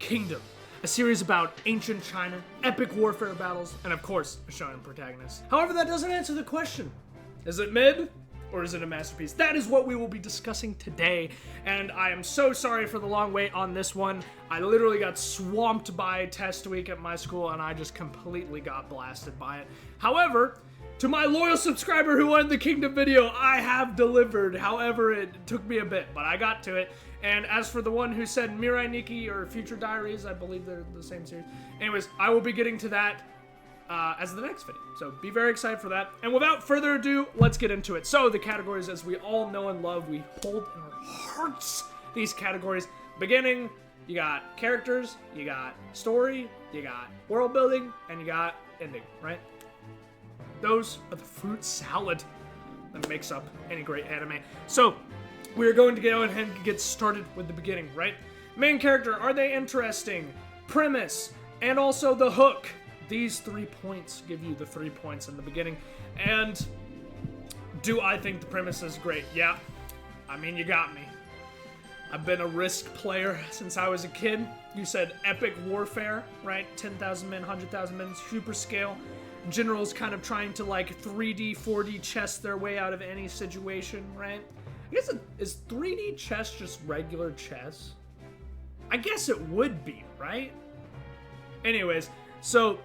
Kingdom, a series about ancient China, epic warfare battles, and of course, a shonen protagonist. However, that doesn't answer the question. Is it mid? Or is it a masterpiece? That is what we will be discussing today, and I am so sorry for the long wait on this one. I literally got swamped by test week at my school, and I just completely got blasted by it. However, to my loyal subscriber who wanted the Kingdom video, I have delivered. However, it took me a bit, but I got to it. And as for the one who said Mirai Nikki or Future Diaries, I believe they're the same series. Anyways, I will be getting to that as the next video. So be very excited for that. And without further ado, let's get into it. So the categories, as we all know and love, we hold in our hearts these categories. Beginning, you got characters, you got story, you got world building, and you got ending, right? Those are the fruit salad that makes up any great anime. So we're going to go ahead and get started with the beginning, right? Main character, are they interesting? Premise, and also the hook. These 3 points give you the 3 points in the beginning. And do I think the premise is great? Yeah. I mean, you got me. I've been a Risk player since I was a kid. You said epic warfare, right? 10,000 men, 100,000 men, super scale. Generals kind of trying to like 3D, 4D chess their way out of any situation, right? I guess is 3D chess just regular chess? I guess it would be, right? Anyways, so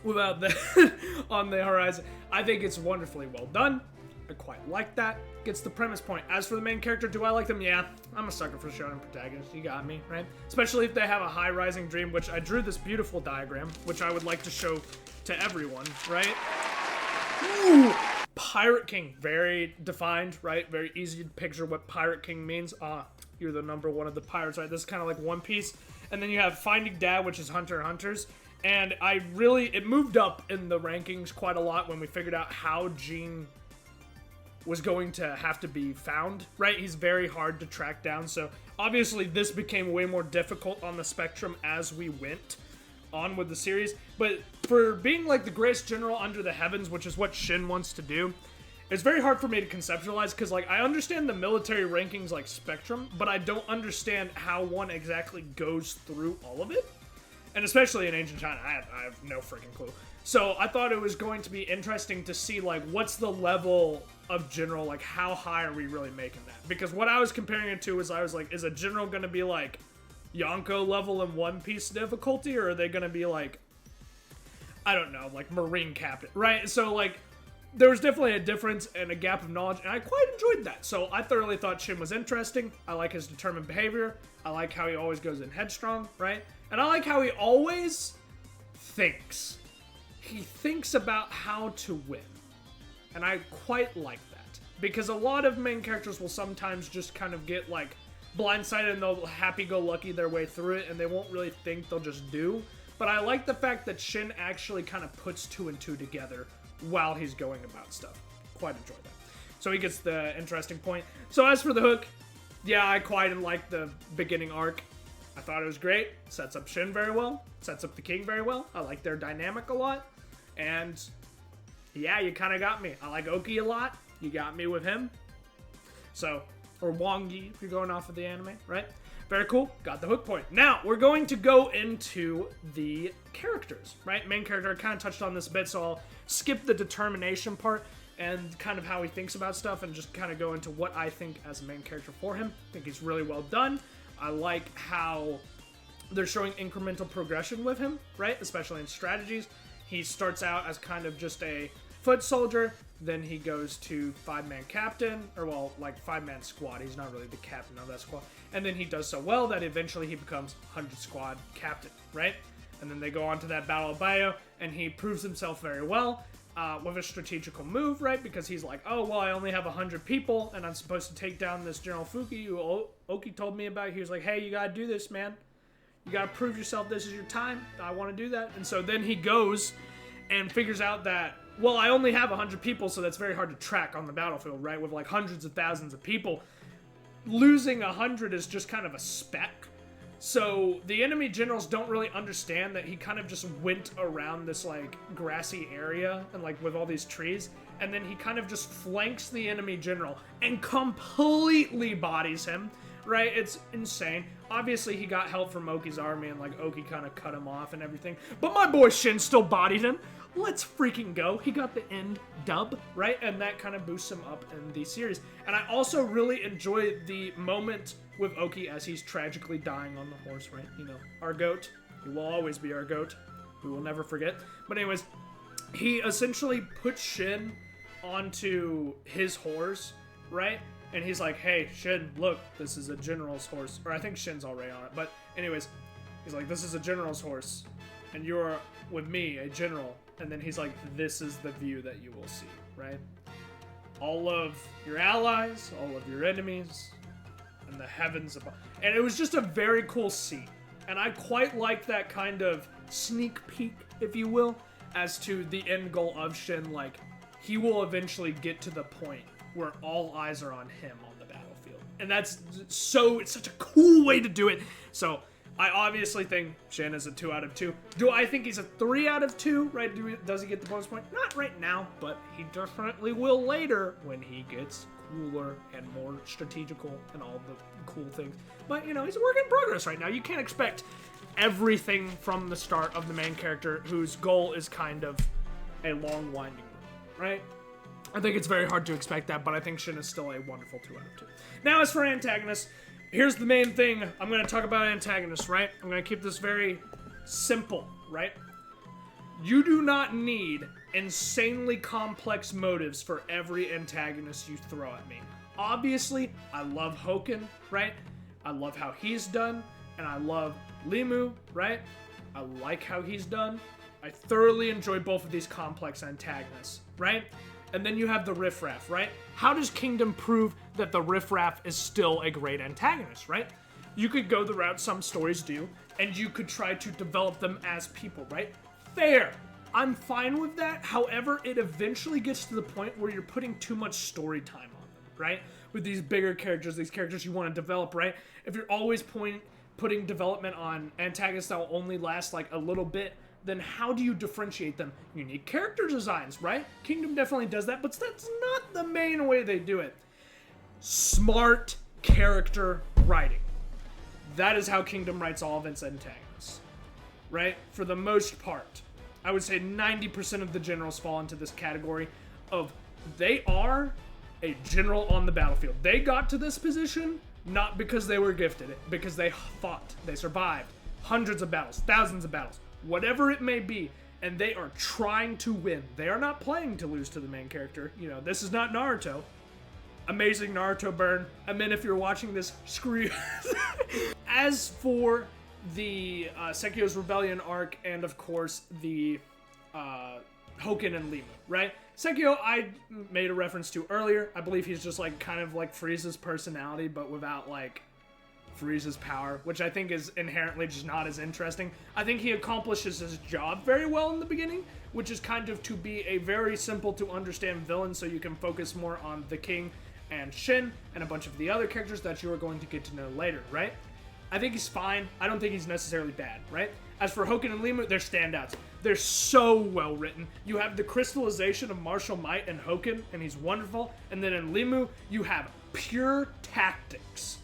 without that on the horizon, I think it's wonderfully well done. I quite like that. Gets the premise point. As for the main character, do I like them? Yeah, I'm a sucker for shonen protagonists. You got me, right? Especially if they have a high rising dream, which I drew this beautiful diagram, which I would like to show to everyone, right? Ooh, Pirate King, very defined, right? Very easy to picture what Pirate King means. You're the number one of the pirates, right? This is kind of like One Piece. And then you have Finding Dad, which is Hunter x Hunters. And it moved up in the rankings quite a lot when we figured out how Gene was going to have to be found, right? He's very hard to track down. So obviously this became way more difficult on the spectrum as we went on with the series. But for being like the greatest general under the heavens, which is what Shin wants to do, it's very hard for me to conceptualize because like I understand the military rankings like spectrum, but I don't understand how one exactly goes through all of it. And especially in ancient China, I have no freaking clue. So I thought it was going to be interesting to see like what's the level of general, like how high are we really making that? Because what I was comparing it to is I was like, is a general going to be like Yonko level in One Piece difficulty, or are they going to be like, I don't know, like Marine Captain, right? So like there was definitely a difference and a gap of knowledge, and I quite enjoyed that. So I thoroughly thought Shin was interesting. I like his determined behavior. I like how he always goes in headstrong, right? And I like how he always thinks. He thinks about how to win. And I quite like that. Because a lot of main characters will sometimes just kind of get like blindsided and they'll happy-go-lucky their way through it and they won't really think, they'll just do. But I like the fact that Shin actually kind of puts 2 and 2 together while he's going about stuff. Quite enjoy that. So he gets the interesting point. So as for the hook, yeah, I quite like the beginning arc. I thought it was great. Sets up Shin very well. Sets up the king very well. I like their dynamic a lot. And yeah, you kind of got me. I like Oki a lot. You got me with him. So, or Wongi if you're going off of the anime, right? Very cool. Got the hook point. Now, we're going to go into the characters, right? Main character, I kind of touched on this a bit, so I'll skip the determination part and kind of how he thinks about stuff and just kind of go into what I think as a main character for him. I think he's really well done. I like how they're showing incremental progression with him, right? Especially in strategies. He starts out as kind of just a foot soldier, then he goes to 5-man captain, or well, like 5-man squad. He's not really the captain of that squad. And then he does so well that eventually he becomes 100 squad captain, right? And then they go on to that Battle of Bayou, and he proves himself very well with a strategical move, right? Because he's like, oh, well, I only have 100 people, and I'm supposed to take down this General Fuki who Oki told me about. He was like, hey, you gotta do this, man. You gotta prove yourself. This is your time. I want to do that. And so then he goes and figures out that, well, I only have 100 people, so that's very hard to track on the battlefield, right? With like hundreds of thousands of people. Losing 100 is just kind of a speck. So the enemy generals don't really understand that he kind of just went around this like grassy area and like with all these trees, and then he kind of just flanks the enemy general and completely bodies him right? It's insane. Obviously, he got help from Oki's army, and like Oki kind of cut him off and everything. But my boy Shin still bodied him. Let's freaking go. He got the end dub, right? And that kind of boosts him up in the series. And I also really enjoy the moment with Oki as he's tragically dying on the horse, right? You know, our goat. He will always be our goat. We will never forget. But anyways, he essentially puts Shin onto his horse, right? And he's like, hey, Shin, look, this is a general's horse. Or I think Shin's already on it. But anyways, he's like, this is a general's horse. And you're with me, a general. And then he's like, this is the view that you will see, right? All of your allies, all of your enemies, and the heavens above. And it was just a very cool scene. And I quite like that kind of sneak peek, if you will, as to the end goal of Shin. Like, he will eventually get to the point where all eyes are on him on the battlefield. And that's it's such a cool way to do it. So I obviously think Shin is a 2 out of 2. Do I think he's a 3 out of 2, right? Does he get the bonus point? Not right now, but he definitely will later when he gets cooler and more strategical and all the cool things. But, you know, he's a work in progress right now. You can't expect everything from the start of the main character whose goal is kind of a long winding road, right? I think it's very hard to expect that, but I think Shin is still a wonderful 2 out of 2. Now, as for antagonists, here's the main thing. I'm going to talk about antagonists, right? I'm going to keep this very simple, right? You do not need insanely complex motives for every antagonist you throw at me. Obviously, I love Hoken, right? I love how he's done, and I love Limu, right? I like how he's done. I thoroughly enjoy both of these complex antagonists, right? And then you have the Riffraff, right? How does Kingdom prove that the Riffraff is still a great antagonist, right? You could go the route some stories do, and you could try to develop them as people, right? Fair. I'm fine with that. However, it eventually gets to the point where you're putting too much story time on them, right? With these bigger characters, these characters you want to develop, right? If you're always putting development on antagonists that will only last like a little bit, then how do you differentiate them? You need character designs, right? Kingdom definitely does that, but that's not the main way they do it. Smart character writing. That is how Kingdom writes all of its antagonists, right? For the most part. I would say 90% of the generals fall into this category of they are a general on the battlefield. They got to this position not because they were gifted, because they fought, they survived hundreds of battles, thousands of battles, whatever it may be, and they are trying to win. They are not playing to lose to the main character. You know, this is not Naruto. Amazing Naruto burn. I mean, if you're watching this, screw you. As for the Sekio's Rebellion arc, and of course the Hoken and Limu, right? Sekio, I made a reference to earlier. I believe he's just like kind of like Frieza's personality, but without like Frieza's power, which I think is inherently just not as interesting. I think he accomplishes his job very well in the beginning, which is kind of to be a very simple to understand villain, so you can focus more on the king and Shin and a bunch of the other characters that you are going to get to know later, right? I think he's fine. I don't think he's necessarily bad, right? As for Hoken and Limu, they're standouts. They're so well written. You have the crystallization of martial might in Hoken, and he's wonderful. And then in Limu, you have pure tactics.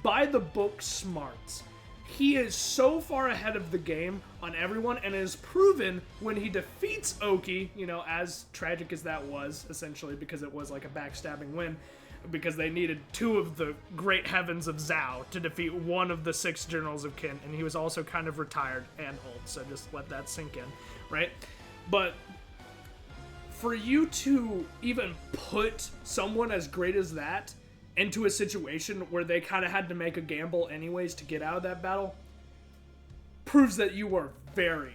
By the book smarts. He is so far ahead of the game on everyone, and is proven when he defeats Oki, you know, as tragic as that was, essentially, because it was like a backstabbing win, because they needed 2 of the great heavens of Zhao to defeat 1 of the 6 generals of Qin, and he was also kind of retired and old, so just let that sink in, right? But for you to even put someone as great as that into a situation where they kind of had to make a gamble anyways to get out of that battle proves that you were very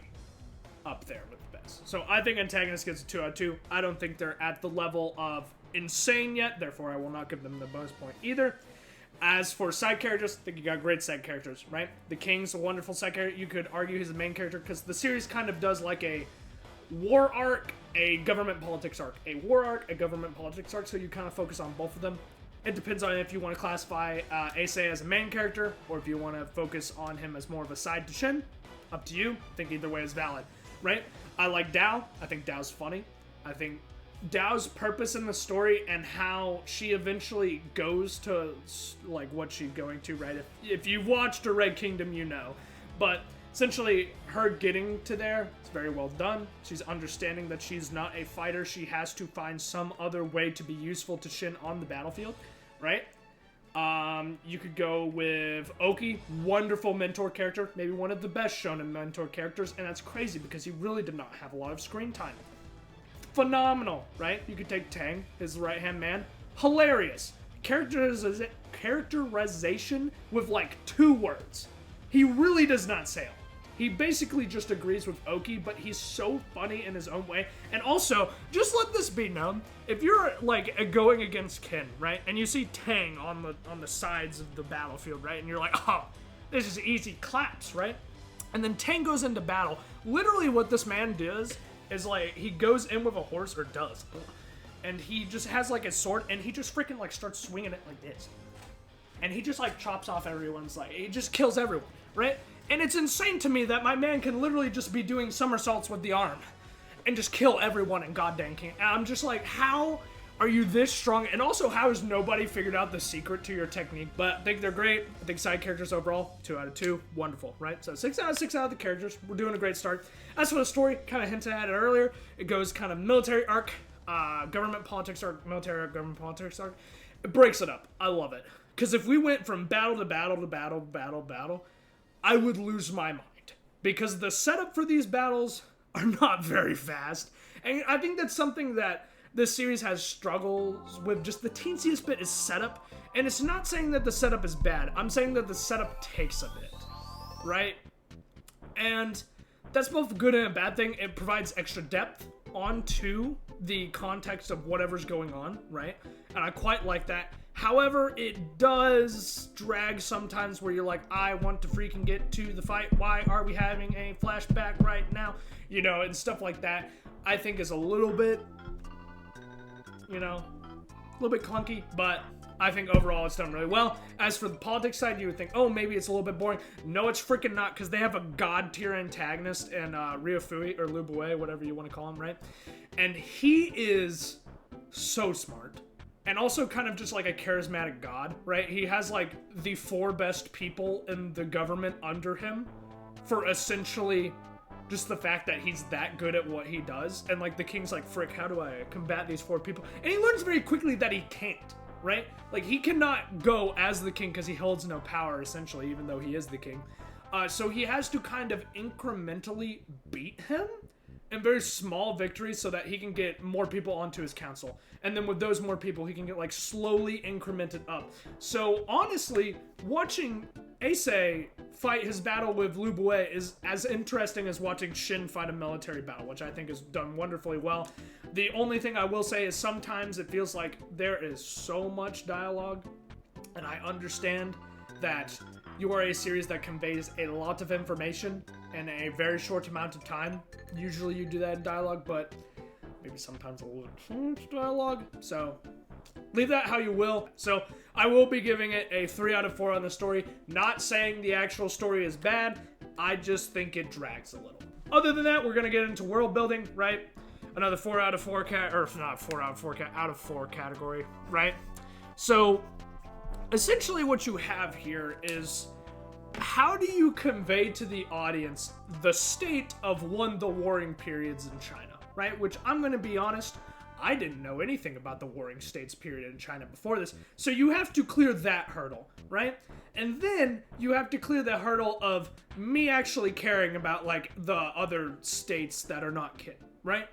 up there with the best. So I think Antagonist gets a 2 out of 2. I don't think they're at the level of insane yet, therefore I will not give them the bonus point either. As for side characters, I think you got great side characters, right? The King's a wonderful side character. You could argue he's the main character because the series kind of does like a war arc, a government politics arc. A war arc, a government politics arc, so you kind of focus on both of them. It depends on if you want to classify Ace as a main character, or if you want to focus on him as more of a side to Shin. Up to you. I think either way is valid, right? I like Dao. I think Dao's funny. I think Dao's purpose in the story and how she eventually goes to, like, what she's going to, right? If you've watched a Red Kingdom, you know. But essentially, her getting to there, it's very well done. She's understanding that she's not a fighter. She has to find some other way to be useful to Shin on the battlefield, right? You could go with Oki, wonderful mentor character, maybe one of the best shonen mentor characters, and that's crazy because he really did not have a lot of screen time. Phenomenal, right? You could take Tang, his right-hand man. Hilarious. Characterization with like 2 words. He really does not say it. He basically just agrees with Oki, but he's so funny in his own way. And also, just let this be known, if you're like going against Ken, right, and you see Tang on the sides of the battlefield, right, and you're like, oh, this is easy claps, right? And then Tang goes into battle. Literally what this man does is like, he goes in with a horse, or does, and he just has like a sword, and he just freaking like starts swinging it like this. And he just like chops off everyone's, like, he just kills everyone, right? And it's insane to me that my man can literally just be doing somersaults with the arm and just kill everyone in goddamn King. And I'm just like, how are you this strong? And also, how has nobody figured out the secret to your technique? But I think they're great. I think side characters overall, 2 out of 2, wonderful, right? So 6 out of 6 out of the characters. We're doing a great start. As for the story, kind of hinted at it earlier, it goes kind of military arc, government politics arc, military arc, government politics arc. It breaks it up. I love it. Because if we went from battle to battle to battle, battle, I would lose my mind. Because the setup for these battles are not very fast. And I think that's something that this series has struggles with. Just the teensiest bit is setup. And it's not saying that the setup is bad. I'm saying that the setup takes a bit. Right? And that's both good and a bad thing. It provides extra depth onto the context of whatever's going on. Right? And I quite like that. However, it does drag sometimes where you're like, I want to freaking get to the fight. Why are we having a flashback right now? You know, and stuff like that, I think is a little bit, you know, a little bit clunky, but I think overall it's done really well. As for the politics side, you would think, oh, maybe it's a little bit boring. No, it's freaking not, because they have a god tier antagonist in Ryufui, or Lubue, whatever you want to call him, right? And he is so smart. And also kind of just like a charismatic god, right? He has like the 4 best people in the government under him for essentially just the fact that he's that good at what he does. And like the king's like, frick, how do I combat these 4 people? And he learns very quickly that he can't, right? Like he cannot go as the king because he holds no power essentially, even though he is the king. So he has to kind of incrementally beat him in very small victories so that he can get more people onto his council. And then with those more people, he can get like slowly incremented up. So honestly, watching Ace fight his battle with Lu Bue is as interesting as watching Shin fight a military battle, which I think is done wonderfully well. The only thing I will say is sometimes it feels like there is so much dialogue, and I understand that you are a series that conveys a lot of information in a very short amount of time. Usually you do that in dialogue, but maybe sometimes a little too much dialogue. So leave that how you will. So I will be giving it a 3 out of 4 on the story. Not saying the actual story is bad. I just think it drags a little. Other than that, we're going to get into world building, right? Another 4 out of 4 out of 4 category, right? So essentially what you have here is, how do you convey to the audience the state of the warring periods in China, right? Which I'm going to be honest, I didn't know anything about the warring states period in China before this. So you have to clear that hurdle, right? And then you have to clear the hurdle of me actually caring about like the other states that are not kin, right?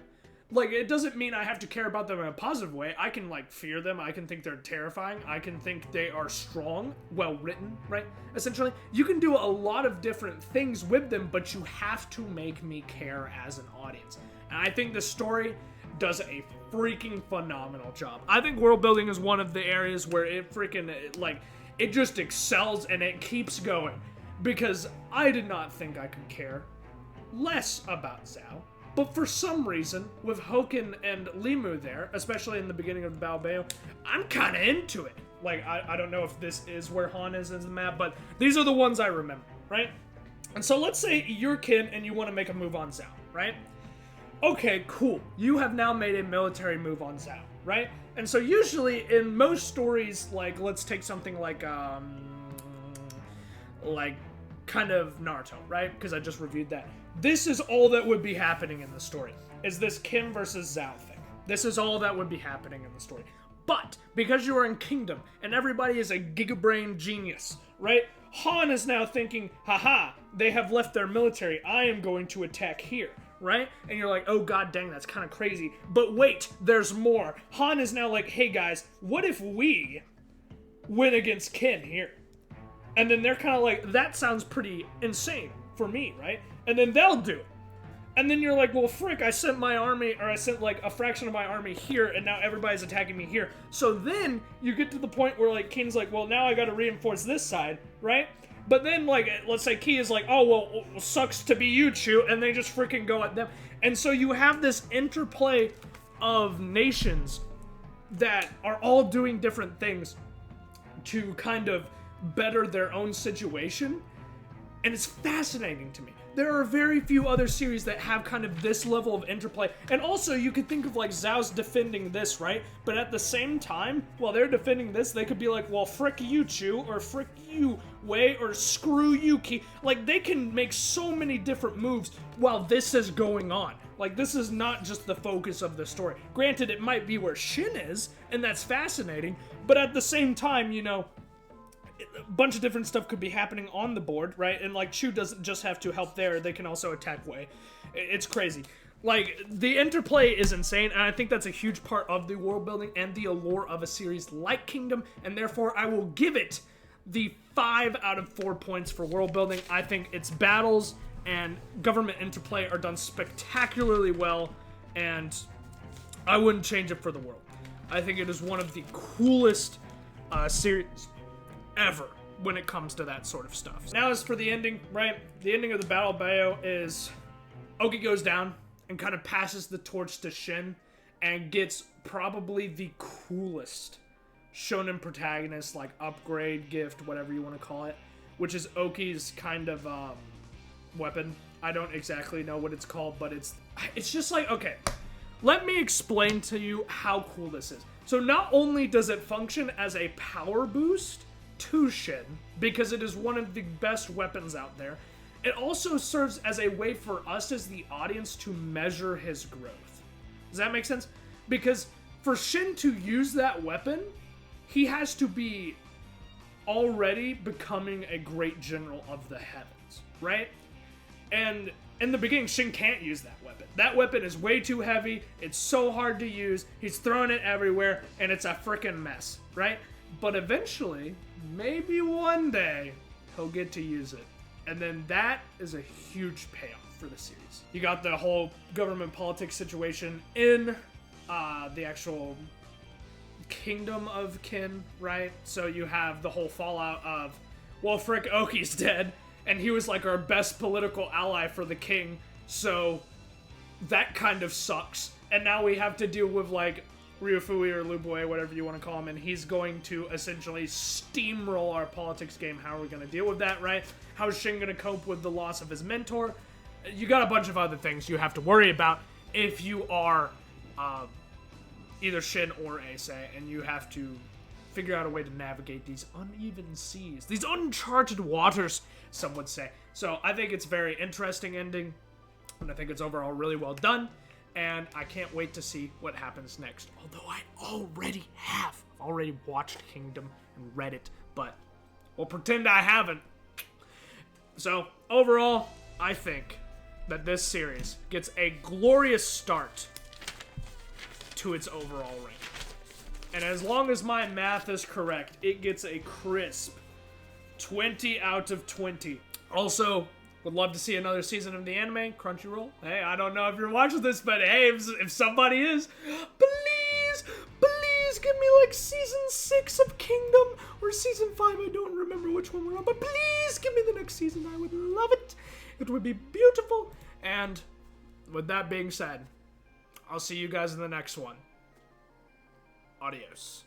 Like, it doesn't mean I have to care about them in a positive way. I can, like, fear them. I can think they're terrifying. I can think they are strong, well-written, right? Essentially, you can do a lot of different things with them, but you have to make me care as an audience. And I think the story does a freaking phenomenal job. I think world building is one of the areas where it freaking, like, it just excels and it keeps going. Because I did not think I could care less about Zhao. But for some reason, with Hoken and Limu there, especially in the beginning of the Battle of Bayou, I'm kind of into it. Like, I don't know if this is where Han is in the map, but these are the ones I remember, right? And so let's say you're kin and you want to make a move on Zhao, right? okay, cool. You have now made a military move on Zhao, right? And so usually in most stories, like, let's take something like kind of Naruto, right? Because I just reviewed that. This is all that would be happening in the story, is this Kim versus Zhao thing. This is all that would be happening in the story. But because you are in Kingdom and everybody is a gigabrain genius, right? Han is now thinking, haha, they have left their military. I am going to attack here, right? And you're like, oh god dang, that's kind of crazy. But wait, there's more. Han is now like, hey guys, what if we win against Kim here? And then they're kind of like, that sounds pretty insane for me, right? And then they'll do it. And then you're like, well, frick, I sent my army, or I sent like a fraction of my army here, and now everybody's attacking me here. So then you get to the point where like King's like, well, now I gotta reinforce this side, right? But then like, let's say Key is like, oh, well, sucks to be you, Chu, and they just freaking go at them. And so you have this interplay of nations that are all doing different things to kind of better their own situation, and it's fascinating to me. There are very few other series that have kind of this level of interplay, and also you could think of like Zhao's defending this, right? But at the same time, while they're defending this, they could be like, well, frick you, Chu, or frick you, Wei, or screw you, Ki. Like, they can make so many different moves while this is going on. Like, this is not just the focus of the story. Granted, it might be where Shin is, and that's fascinating, but at the same time, you know, a bunch of different stuff could be happening on the board, right? And like Chu doesn't just have to help there, they can also attack Wei. It's crazy. Like, the interplay is insane, and I think that's a huge part of the world building and the allure of a series like Kingdom, and therefore I will give it the 5 out of 4 points for world building. I think its battles and government interplay are done spectacularly well, and I wouldn't change it for the world. I think it is one of the coolest series ever when it comes to that sort of stuff. Now as for the ending, right? The ending of the Battle of Bayou is Oki goes down and kind of passes the torch to Shin and gets probably the coolest shonen protagonist, like upgrade, gift, whatever you want to call it, which is Oki's kind of weapon. I don't exactly know what it's called, but it's just like, okay, let me explain to you how cool this is. So not only does it function as a power boost to Shin, because it is one of the best weapons out there, it also serves as a way for us as the audience to measure his growth. Does that make sense? Because for Shin to use that weapon, he has to be already becoming a great general of the heavens, right? And in the beginning, Shin can't use that weapon. That weapon is way too heavy, it's so hard to use, he's throwing it everywhere, and it's a freaking mess, right? But eventually, maybe one day, he'll get to use it. And then that is a huge payoff for the series. You got the whole government politics situation in the actual Kingdom of Kin, right? So you have the whole fallout of, well, frick, Oki's dead, and he was like our best political ally for the king, so that kind of sucks. And now we have to deal with like Ryufui or Lubue, whatever you want to call him, and he's going to essentially steamroll our politics game. How are we going to deal with that, right? How is Shin going to cope with the loss of his mentor? You got a bunch of other things you have to worry about if you are either Shin or Ace, and you have to figure out a way to navigate these uneven seas, these uncharted waters, some would say. So I think it's a very interesting ending, and I think it's overall really well done. And I can't wait to see what happens next. Although I already have. I've already watched Kingdom and read it, but we'll pretend I haven't. So, overall, I think that this series gets a glorious start to its overall rank. And as long as my math is correct, it gets a crisp 20 out of 20. Also, would love to see another season of the anime, Crunchyroll. Hey, I don't know if you're watching this, but hey, if somebody is, please give me like season 6 of Kingdom, or season 5, I don't remember which one we're on, but please give me the next season, I would love it. It would be beautiful. And with that being said, I'll see you guys in the next one. Adios.